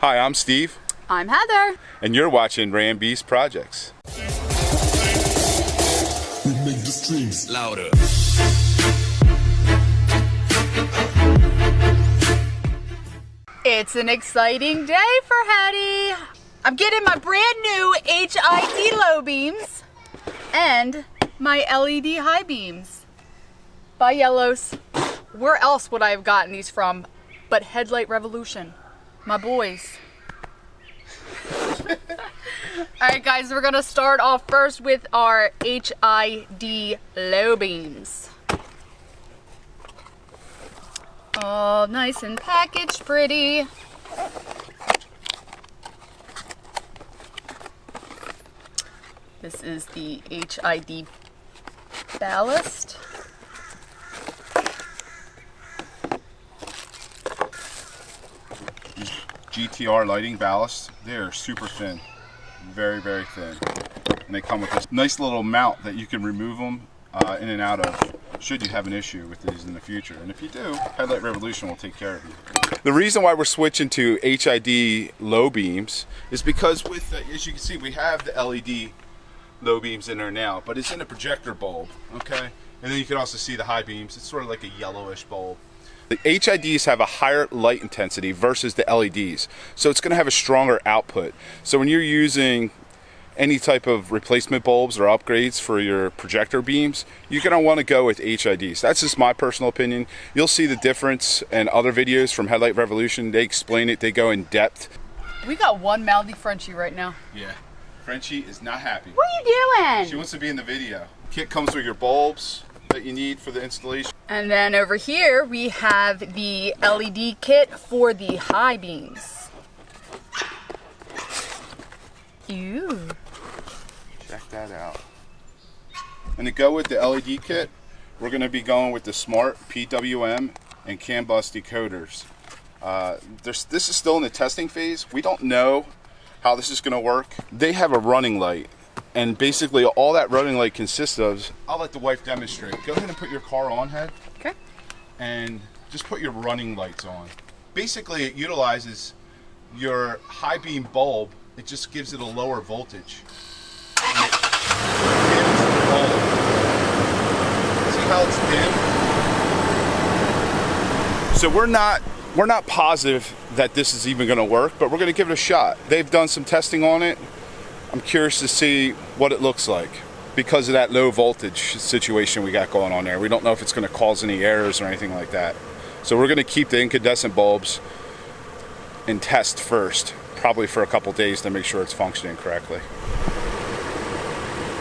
Hi, I'm Steve. I'm Heather. And you're watching Ram Beast Projects. We make the streams louder. It's an exciting day for Heddy. I'm getting my brand new HID low beams and my LED high beams by Yellows. Where else would I have gotten these from but Headlight Revolution? My boys. Alright guys, we're gonna start off first with our HID low beams. All nice and packaged pretty. This is the HID ballast. GTR lighting ballast. They're super thin, very, very thin. And they come with this nice little mount that you can remove them in and out of should you have an issue with these in the future. And if you do, Headlight Revolution will take care of you. The reason why we're switching to HID low beams is because with, as you can see, we have the LED low beams in there now, but it's in a projector bulb, okay? And then you can also see the high beams. It's sort of like a yellowish bulb. The HIDs have a higher light intensity versus the LEDs, so it's going to have a stronger output. So when you're using any type of replacement bulbs or upgrades for your projector beams, you're going to want to go with HIDs. That's just my personal opinion. You'll see the difference in other videos from Headlight Revolution. They explain it, they go in depth. We got one mouthy Frenchie right now. Yeah, Frenchie is not happy. What are you doing? She wants to be in the video. Kit comes with your bulbs that you need for the installation. And then over here we have the LED kit for the high beams. Ew. Check that out. And to go with the LED kit, we're going to be going with the smart PWM and CAN bus decoders. This is still in the testing phase. We don't know how this is going to work. They have a running light. And basically all that running light consists of, I'll let the wife demonstrate. Go ahead and put your car on, Head. Okay. And just put your running lights on. Basically it utilizes your high beam bulb. It just gives it a lower voltage. And it dims the bulb. See how it's dim? So we're not positive that this is even going to work, but we're going to give it a shot. They've done some testing on it. I'm curious to see what it looks like because of that low voltage situation we got going on there. We don't know if it's going to cause any errors or anything like that. So we're going to keep the incandescent bulbs and test first, probably for a couple days to make sure it's functioning correctly.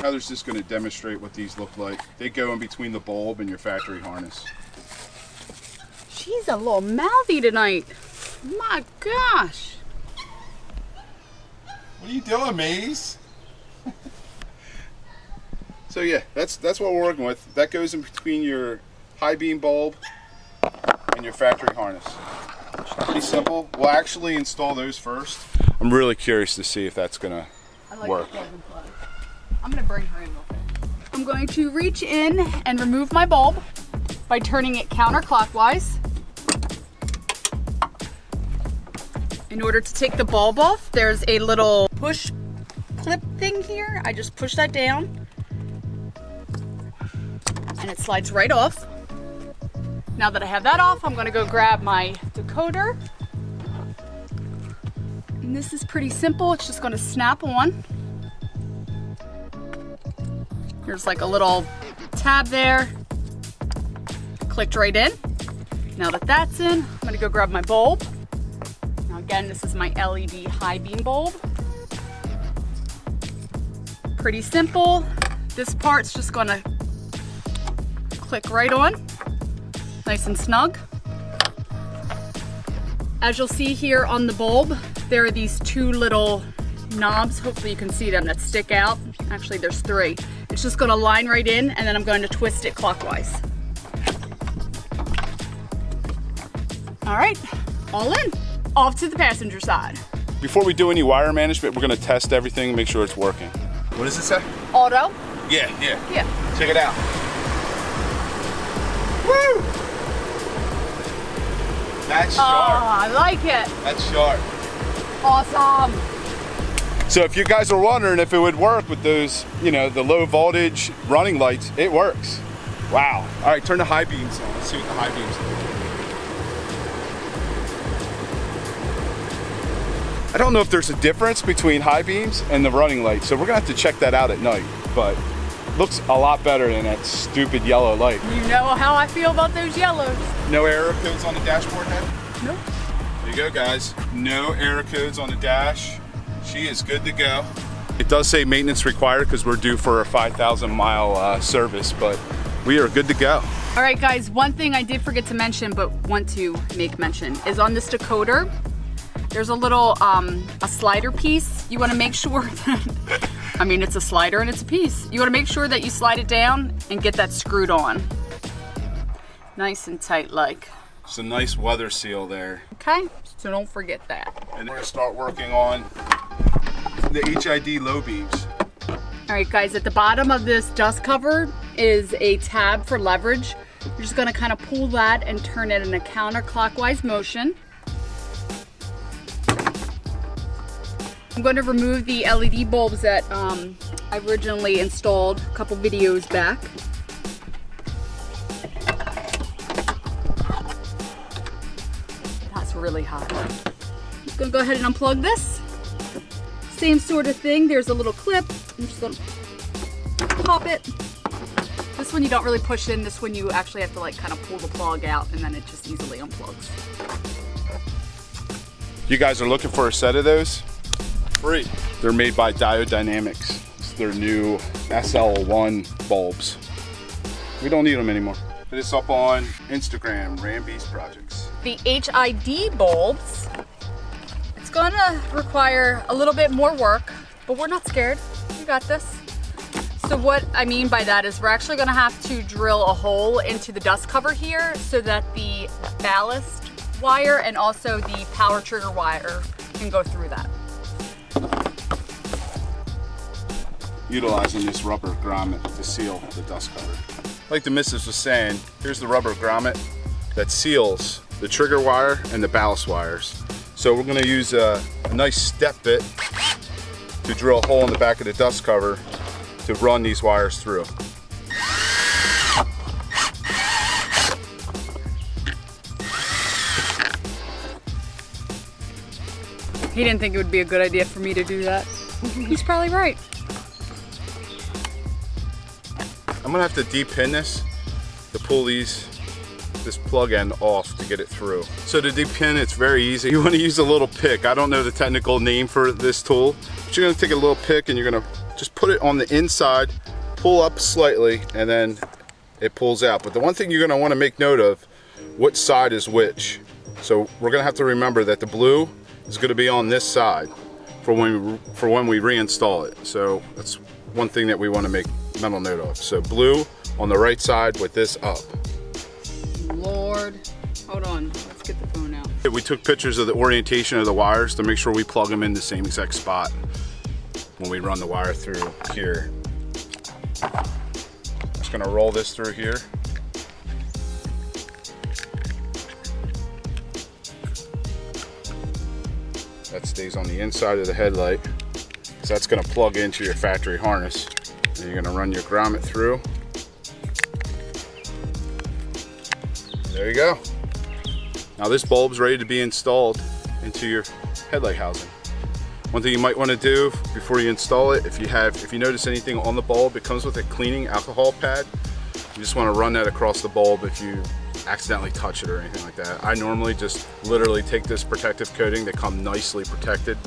Heather's just going to demonstrate what these look like. They go in between the bulb and your factory harness. She's a little mouthy tonight. My gosh. What are you doing, Maze? So yeah, that's what we're working with. That goes in between your high beam bulb and your factory harness. Pretty simple. We'll actually install those first. I'm really curious to see if that's gonna work. I'm gonna bring her in real quick. I'm going to reach in and remove my bulb by turning it counterclockwise. In order to take the bulb off, there's a little push clip thing here. I just push that down and it slides right off. Now that I have that off, I'm gonna go grab my decoder. And this is pretty simple. It's just gonna snap on. There's like a little tab there. Clicked right in. Now that that's in, I'm gonna go grab my bulb. Now again, this is my LED high beam bulb. Pretty simple. This part's just gonna click right on, nice and snug. As you'll see here on the bulb, there are these two little knobs, hopefully you can see them, that stick out. Actually, there's three. It's just gonna line right in, and then I'm going to twist it clockwise. All right, all in. Off to the passenger side. Before we do any wire management, we're gonna test everything, make sure it's working. What does it say? Auto. Yeah. Yeah. Check it out. Woo! That's sharp. Oh, I like it. That's sharp. Awesome. So if you guys are wondering if it would work with those, you know, the low voltage running lights, it works. Wow. All right, turn the high beams on. Let's see what the high beams do. I don't know if there's a difference between high beams and the running light, so we're gonna have to check that out at night, but looks a lot better than that stupid yellow light. You know how I feel about those yellows. No error codes on the dashboard head? Nope. There you go, guys. No error codes on the dash. She is good to go. It does say maintenance required because we're due for a 5,000 mile service, but we are good to go. All right, guys, one thing I did forget to mention, but want to make mention, is on this decoder, there's a little, a slider piece. You wanna make sure that, I mean, it's a slider and it's a piece. You wanna make sure that you slide it down and get that screwed on. Nice and tight like. It's a nice weather seal there. Okay, so don't forget that. And we're gonna start working on the HID low beams. All right, guys, at the bottom of this dust cover is a tab for leverage. You're just gonna kind of pull that and turn it in a counterclockwise motion. I'm going to remove the LED bulbs that I originally installed a couple videos back. That's really hot. I'm just going to go ahead and unplug this. Same sort of thing. There's a little clip. I'm just going to pop it. This one you don't really push in. This one you actually have to like kind of pull the plug out and then it just easily unplugs. You guys are looking for a set of those? Free. They're made by Diode Dynamics. It's their new SL1 bulbs. We don't need them anymore. Hit us up on Instagram, Rambees Projects. The HID bulbs, it's gonna require a little bit more work, but we're not scared. We got this. So what I mean by that is we're actually gonna have to drill a hole into the dust cover here so that the ballast wire and also the power trigger wire can go through that. Utilizing this rubber grommet to seal the dust cover. Like the missus was saying, here's the rubber grommet that seals the trigger wire and the ballast wires. So we're gonna use a nice step bit to drill a hole in the back of the dust cover to run these wires through. He didn't think it would be a good idea for me to do that. He's probably right. I'm gonna have to de-pin this to pull this plug end off to get it through. So to de-pin, it's very easy. You wanna use a little pick. I don't know the technical name for this tool, but you're gonna take a little pick and you're gonna just put it on the inside, pull up slightly, and then it pulls out. But the one thing you're gonna wanna make note of, what side is which. So we're gonna have to remember that the blue is gonna be on this side for when we reinstall it. So that's one thing that we wanna make mental note of. So blue on the right side with this up. Lord, hold on, let's get the phone out. We took pictures of the orientation of the wires to make sure we plug them in the same exact spot when we run the wire through here. Just gonna roll this through here. That stays on the inside of the headlight, so that's gonna plug into your factory harness. And you're gonna run your grommet through. There you go. Now this bulb's ready to be installed into your headlight housing. One thing you might want to do before you install it, if you notice anything on the bulb, it comes with a cleaning alcohol pad. You just want to run that across the bulb if you accidentally touch it or anything like that. I normally just literally take this protective coating that comes nicely protected.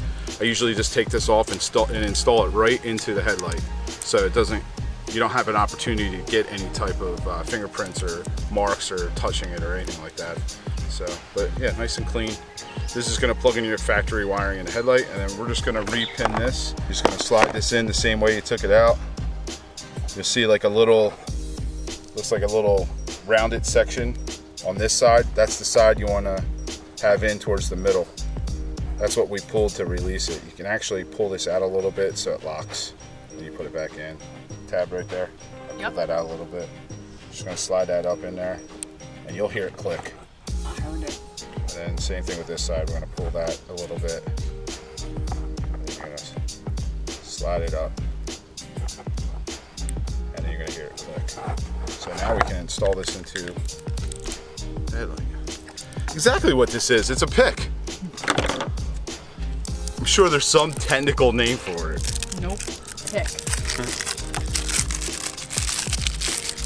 I usually just take this off and install it right into the headlight, so you don't have an opportunity to get any type of fingerprints or marks or touching it or anything like that. So, but yeah, nice and clean. This is gonna plug in your factory wiring in the headlight, and then we're just gonna re-pin this. You're just gonna slide this in the same way you took it out. You'll see like looks like a little rounded section on this side. That's the side you wanna have in towards the middle. That's what we pulled to release it. You can actually pull this out a little bit so it locks, and you put it back in. Tab right there. Pull that out a little bit. Just gonna slide that up in there, and you'll hear it click. I heard it. And then same thing with this side. We're gonna pull that a little bit, slide it up. And then you're gonna hear it click. So now we can install this into the headlight. Exactly what this is, it's a pick. I'm sure there's some technical name for it. Nope. Pick.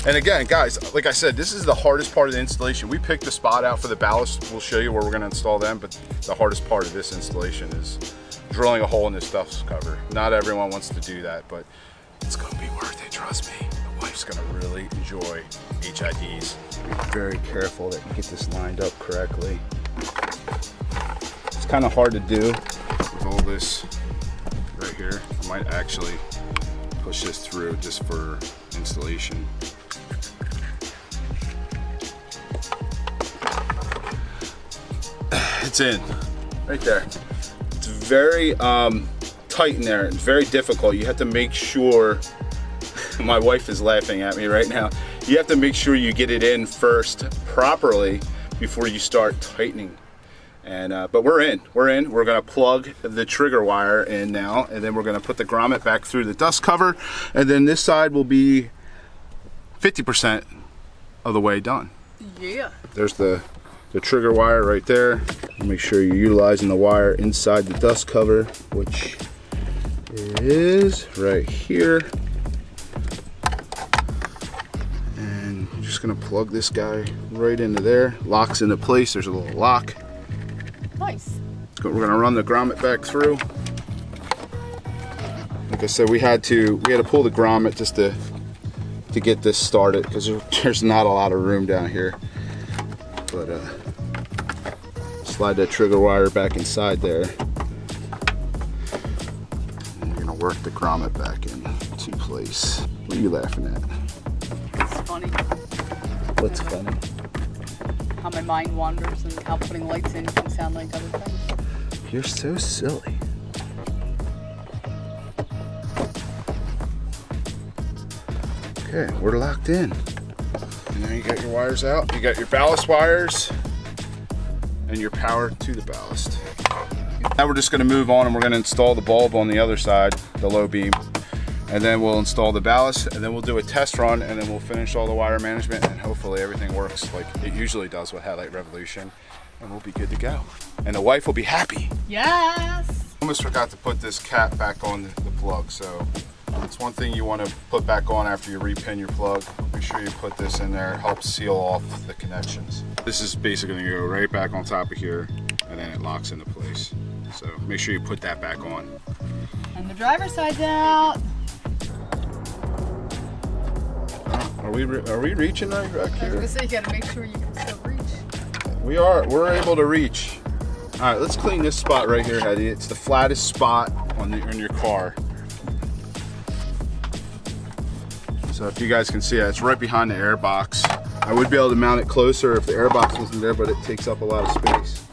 And again, guys, like I said, this is the hardest part of the installation. We picked the spot out for the ballast. We'll show you where we're gonna install them, but the hardest part of this installation is drilling a hole in this dust cover. Not everyone wants to do that, but it's gonna be worth it, trust me. The wife's gonna really enjoy HIDs. Be very careful that you get this lined up correctly. It's kind of hard to do with all this right here. I might actually push this through just for installation. It's in, right there. It's very tight in there. It's very difficult. You have to make sure, my wife is laughing at me right now. You have to make sure you get it in first properly before you start tightening. And but we're in. We're gonna plug the trigger wire in now, and then we're gonna put the grommet back through the dust cover, and then this side will be 50% of the way done. Yeah. There's the trigger wire right there. Make sure you're utilizing the wire inside the dust cover, which is right here. And I'm just gonna plug this guy right into there. Locks into place, there's a little lock. Nice. We're gonna run the grommet back through. Like I said, we had to pull the grommet just to get this started because there's not a lot of room down here. But slide that trigger wire back inside there. And you're gonna work the grommet back into place. What are you laughing at? It's funny. What's funny? How my mind wanders and how putting lights in can sound like other things. You're so silly. Okay, we're locked in. And now you got your wires out. You got your ballast wires and your power to the ballast. Now we're just gonna move on and we're gonna install the bulb on the other side, the low beam. And then we'll install the ballast and then we'll do a test run and then we'll finish all the wire management and hopefully everything works like it usually does with Headlight Revolution and we'll be good to go. And the wife will be happy. Yes. Almost forgot to put this cap back on the plug, so it's one thing you want to put back on after you repin your plug. Make sure you put this in there, it helps seal off the connections. This is basically going to go right back on top of here and then it locks into place. So make sure you put that back on. And the driver's side's out. Are we reaching right back I was here? gonna say you gotta make sure you can still reach. We're able to reach. All right, let's clean this spot right here, Heddy. It's the flattest spot on your car. So if you guys can see it, it's right behind the air box. I would be able to mount it closer if the air box wasn't there, but it takes up a lot of space.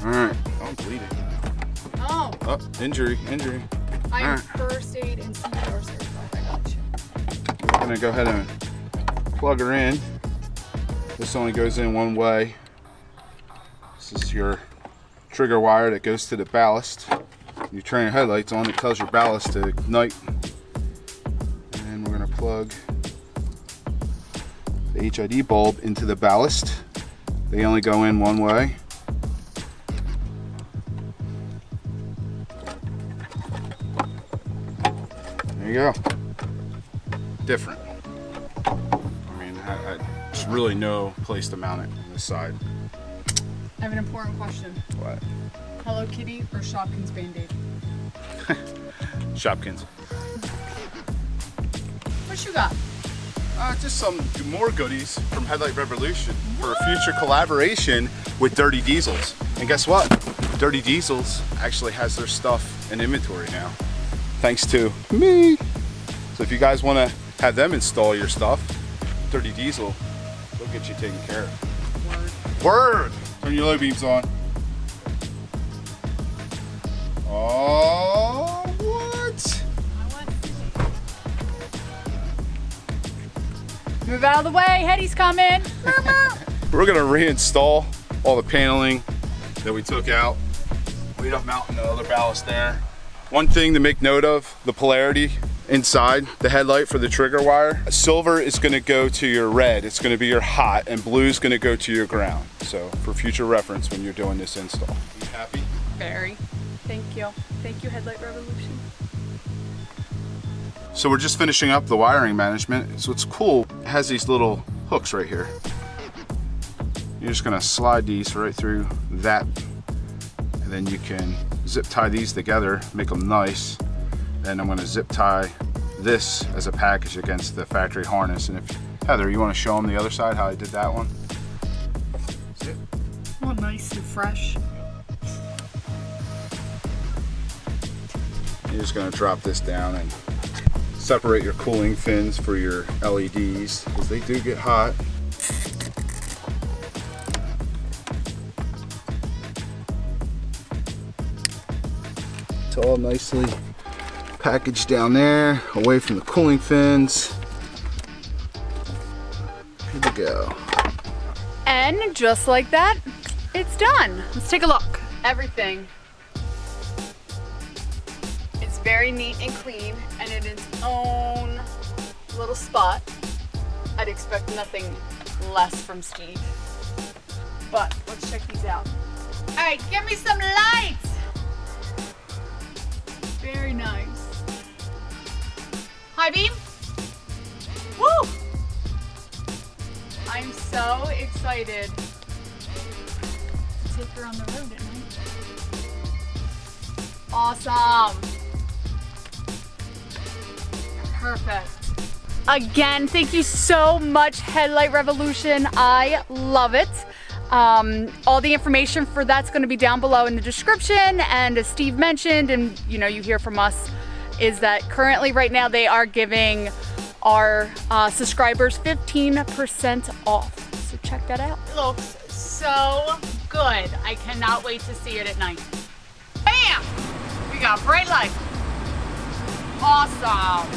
All right, I'm bleeding. Oh. Oh, injury. I am Alright. first aid and CPR certified. I got you. I'm gonna go ahead and plug her in. This only goes in one way. This is your trigger wire that goes to the ballast. You turn your headlights on, it tells your ballast to ignite. And we're gonna plug the HID bulb into the ballast. They only go in one way. There you go. Different. I mean, there's really no place to mount it on this side. I have an important question. What? Hello Kitty or Shopkins Band-Aid? Shopkins. What you got? Just some more goodies from Headlight Revolution for a future collaboration with Dirty Diesels. And guess what? Dirty Diesels actually has their stuff in inventory now, thanks to me. So if you guys want to have them install your stuff, Dirty Diesel, they'll get you taken care of. Word! Turn your low beams on. Oh, what? Move out of the way, Heddy's coming. We're gonna reinstall all the paneling, that we took out. We ended up mounting the other ballast there. One thing to make note of, the polarity inside the headlight for the trigger wire. Silver is going to go to your red, it's going to be your hot, and blue is going to go to your ground. So for future reference when you're doing this install. Are you happy? Very. Thank you. Thank you, Headlight Revolution. So we're just finishing up the wiring management. So it's cool, it has these little hooks right here. You're just going to slide these right through that, and then you can zip tie these together, make them nice. And I'm going to zip tie this as a package against the factory harness. And if Heather, you want to show them the other side how I did that one? Zip. Oh, nice and fresh. You're just going to drop this down and separate your cooling fins for your LEDs because they do get hot. It's all nicely packaged down there, away from the cooling fins. Here we go. And just like that, it's done. Let's take a look. Everything is very neat and clean and in its own little spot. I'd expect nothing less from Steve. But let's check these out. All right, give me some lights. Very nice. High beam. Woo! I'm so excited to take her on the road at night. Awesome. Perfect. Again, thank you so much, Headlight Revolution. I love it. All the information for that's going to be down below in the description. And as Steve mentioned, and you know, you hear from us, is that currently right now they are giving our subscribers 15% off. So check that out. It looks so good. I cannot wait to see it at night. Bam! We got bright light. Awesome.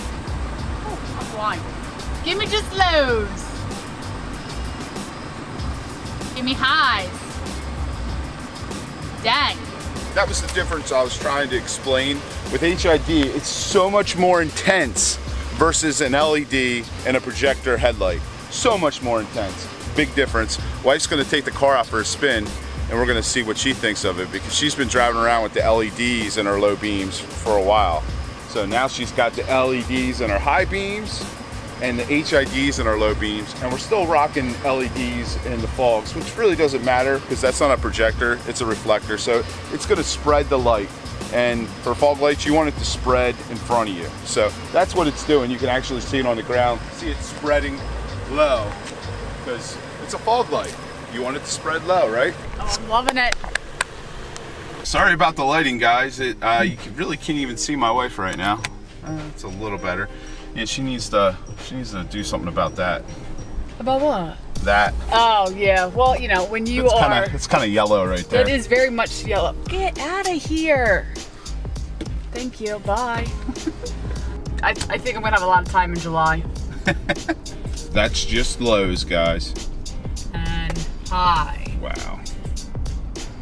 Ooh, I'm blind. Give me just lows. Give me highs. Dang. That was the difference I was trying to explain. With HID, it's so much more intense versus an LED and a projector headlight. So much more intense. Big difference. Wife's gonna take the car out for a spin and we're gonna see what she thinks of it because she's been driving around with the LEDs in her low beams for a while. So now she's got the LEDs in her high beams and the HIDs in our low beams, and we're still rocking LEDs in the fogs, which really doesn't matter because that's not a projector, it's a reflector, so it's going to spread the light. And for fog lights, you want it to spread in front of you. So that's what it's doing. You can actually see it on the ground, see it spreading low because it's a fog light. You want it to spread low, right? Oh, I'm loving it. Sorry about the lighting, guys. You really can't even see my wife right now. It's a little better. Yeah, she needs to do something about that. About what? That. Oh yeah. Well, you know, when you it's kind of yellow right there. It is very much yellow. Get out of here. Thank you. Bye. I think I'm gonna have a lot of time in July. That's just lows, guys. And high. Wow.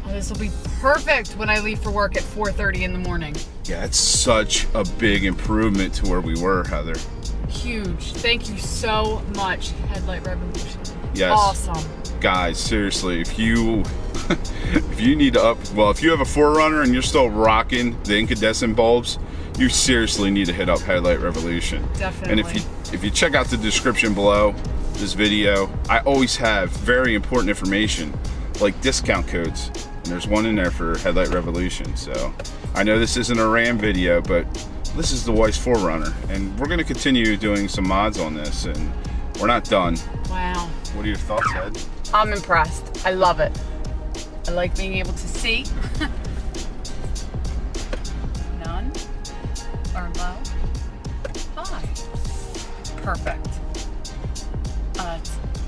Oh, this will be perfect when I leave for work at 4:30 in the morning. Yeah, it's such a big improvement to where we were, Heather. Huge. Thank you so much, Headlight Revolution. Yes. Awesome. Guys, seriously, if you need to if you have a 4Runner and you're still rocking the incandescent bulbs, you seriously need to hit up Headlight Revolution. Definitely. And if you check out the description below this video, I always have very important information like discount codes. And there's one in there for Headlight Revolution. So I know this isn't a Ram video, but this is the wife's 4Runner, and we're going to continue doing some mods on this, and we're not done. Wow. What are your thoughts, Ed? I'm impressed. I love it. I like being able to see. None or low. High. Perfect.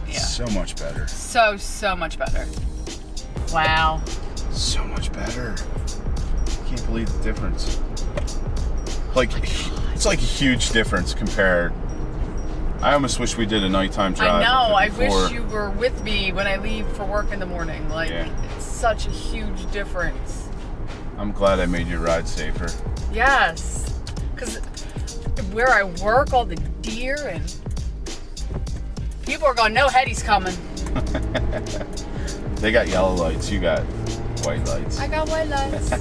Yeah. So much better. So much better. Wow. So much better. I can't believe the difference. Like, it's like a huge difference compared I almost wish we did a nighttime drive. I know. I before. wish you were with me when I leave for work in the morning. Like, Yeah. it's such a huge difference. I'm glad I made your ride safer. Yes. Because where I work, all the deer and people are going, no, Heddy's coming. They got yellow lights. You got white lights. I got white lights.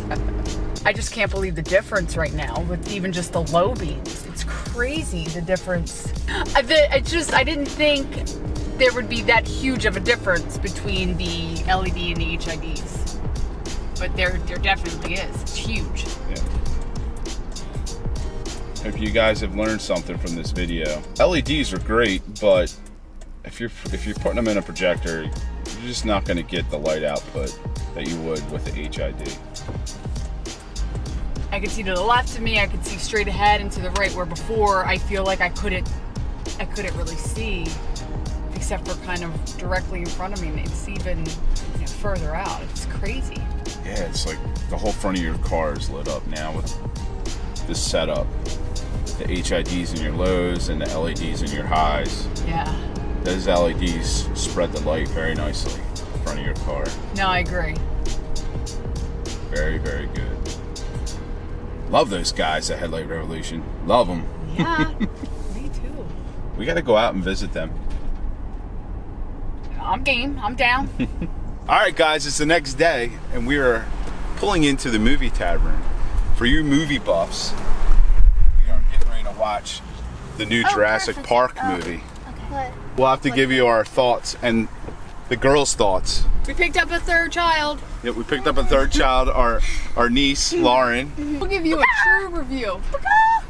I just can't believe the difference right now with even just the low beams. It's crazy, the difference. I didn't think there would be that huge of a difference between the LED and the HIDs. But there definitely is. It's huge. Yeah. Hope you guys have learned something from this video. LEDs are great, but if you're putting them in a projector, you're just not going to get the light output that you would with the HID. I could see to the left of me, I could see straight ahead and to the right, where before I feel like I couldn't really see, except for kind of directly in front of me, and it's even further out. It's crazy. Yeah, it's like the whole front of your car is lit up now with this setup. The HIDs in your lows and the LEDs in your highs. Yeah. Those LEDs spread the light very nicely in the front of your car. No, I agree. Very, very good. Love those guys at Headlight Revolution. Love them. Yeah, me too. We got to go out and visit them. I'm game. I'm down. All right, guys, it's the next day, and we are pulling into the movie tavern. For you movie buffs, we are getting ready to watch the new Jurassic Park movie. Okay. We'll have to give you our thoughts and the girls' thoughts. We picked up a third child. Yeah, we picked up a third child, our niece, Lauren. We'll give you a true review.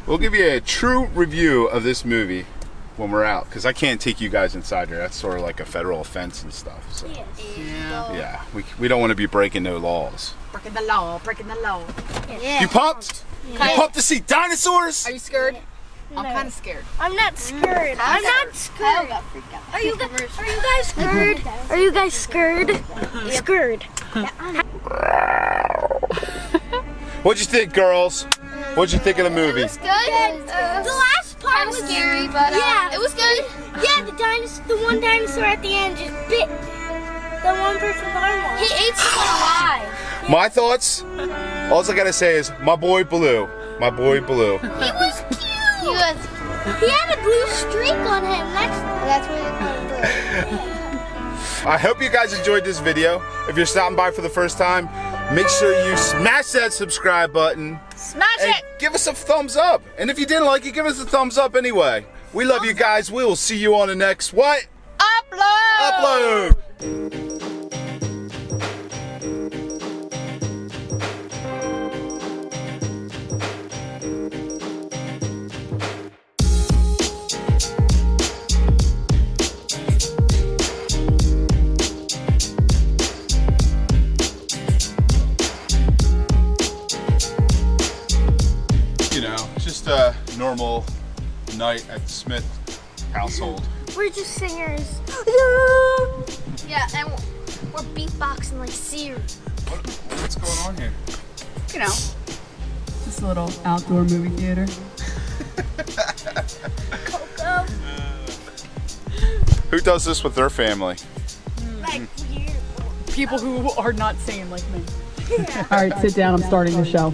We'll give you a true review of this movie when we're out, because I can't take you guys inside here. That's sort of like a federal offense and stuff. So. Yeah. Yeah, we don't want to be breaking no laws. Breaking the law. Breaking the law. Yeah. You pumped? Yeah. You pumped to see dinosaurs? Are you scared? No. I'm kind of scared. I'm not scared. I'm not scared. Are you guys scared? Are you guys scared? Scared. What'd you think, girls? What'd you think of the movie? Good. The last part was scary, but yeah, it was good. Yeah, the one dinosaur at the end just bit the one person's arm off. He ate someone alive. My thoughts? All I gotta say is, my boy Blue. My boy Blue. He was cute. He had a blue streak on him. That's what it's called. I hope you guys enjoyed this video. If you're stopping by for the first time, make sure you smash that subscribe button. Smash And it! give us a thumbs up. And if you didn't like it, give us a thumbs up anyway. We love you guys. We will see you on the next what? Upload! Upload! You know, just a normal night at the Smith household. We're just singers. Yeah, and we're beatboxing like Siri. What's going on here? You know, just a little outdoor movie theater. Coco. Who does this with their family? Like weird. People who are not sane like me. All right, sit down. I'm starting the show.